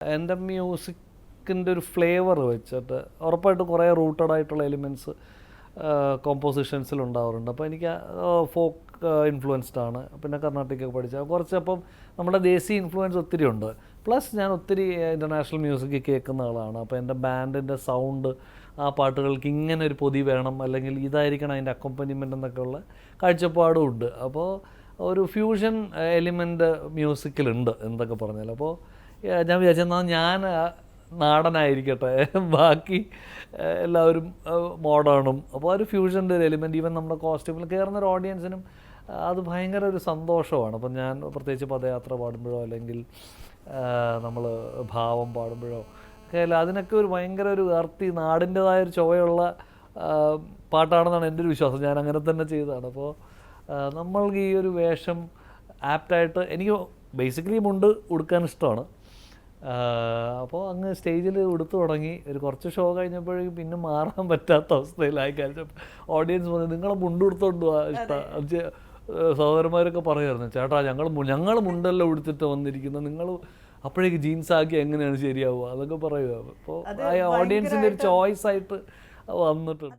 എൻ്റെ മ്യൂസിക്കിൻ്റെ ഒരു ഫ്ലേവർ വെച്ചിട്ട് ഉറപ്പായിട്ടും കുറേ റൂട്ടഡ് ആയിട്ടുള്ള എലിമെൻറ്റ്സ് കോമ്പോസിഷൻസിൽ ഉണ്ടാവാറുണ്ട്. അപ്പോൾ എനിക്ക് ഫോക്ക് ഇൻഫ്ലുവൻസ്ഡ് ആണ്, പിന്നെ കർണാട്ടിക്കൊക്കെ പഠിച്ച കുറച്ച്. അപ്പം നമ്മുടെ ദേശീയ ഇൻഫ്ലുവൻസ് ഒത്തിരി ഉണ്ട്. പ്ലസ് ഞാൻ ഒത്തിരി ഇൻ്റർനാഷണൽ മ്യൂസിക് കേൾക്കുന്ന ആളാണ്. അപ്പോൾ എൻ്റെ ബാൻഡിൻ്റെ സൗണ്ട് ആ പാട്ടുകൾക്ക് ഇങ്ങനെ ഒരു പൊതി വേണം, അല്ലെങ്കിൽ ഇതായിരിക്കണം അതിൻ്റെ അക്കോമ്പനിമെൻ്റ് എന്നൊക്കെയുള്ള കാഴ്ചപ്പാടും ഉണ്ട്. അപ്പോൾ ഒരു ഫ്യൂഷൻ എലിമെൻ്റ് മ്യൂസിക്കിലുണ്ട് എന്തൊക്കെ പറഞ്ഞാൽ. അപ്പോൾ ഞാൻ വിചാരിച്ചെന്നാൽ ഞാൻ നാടനായിരിക്കട്ടെ, ബാക്കി എല്ലാവരും മോഡേണും. അപ്പോൾ ഒരു ഫ്യൂഷൻ്റെ ഒരു എലിമെൻറ്റ് ഈവൻ നമ്മുടെ കോസ്റ്റ്യൂമിൽ കയറുന്നൊരു ഓഡിയൻസിനും അത് ഭയങ്കര ഒരു സന്തോഷമാണ്. അപ്പം ഞാൻ പ്രത്യേകിച്ച് പദയാത്ര പാടുമ്പോഴോ അല്ലെങ്കിൽ നമ്മൾ ഭാവം പാടുമ്പോഴോ ഒക്കെ അല്ല, അതിനൊക്കെ ഒരു ഭയങ്കര ഒരു അർത്ഥി നാടിൻ്റെതായൊരു ചുവയുള്ള പാട്ടാണെന്നാണ് എൻ്റെ ഒരു വിശ്വാസം. ഞാൻ അങ്ങനെ തന്നെ ചെയ്തതാണ്. അപ്പോൾ നമ്മൾക്ക് ഈ ഒരു വേഷം ആപ്റ്റായിട്ട് എനിക്ക് ബേസിക്കലി മുണ്ട് ഉടുക്കാൻ ഇഷ്ടമാണ്. അപ്പോൾ അങ്ങ് സ്റ്റേജിൽ ഉടുത്തു തുടങ്ങി. ഒരു കുറച്ച് ഷോ കഴിഞ്ഞപ്പോഴേക്കും പിന്നെ മാറാൻ പറ്റാത്ത അവസ്ഥയിലായി. കഴിഞ്ഞപ്പോൾ ഓഡിയൻസ് പറഞ്ഞു, നിങ്ങളെ മുണ്ട് ഉടുത്തോണ്ട് ഇഷ്ടം. സഹോദരന്മാരൊക്കെ പറയുമായിരുന്നു, ചേട്ടാ ഞങ്ങൾ മുണ്ടെല്ലാം ഉടുത്തിട്ട് വന്നിരിക്കുന്നത്, നിങ്ങൾ അപ്പോഴേക്ക് ജീൻസ് ആക്കി എങ്ങനെയാണ് ശരിയാവുക, അതൊക്കെ പറയുക. അപ്പോൾ ആ ഓഡിയൻസിൻ്റെ ഒരു ചോയ്സ് ആയിട്ട് വന്നിട്ടുണ്ട്.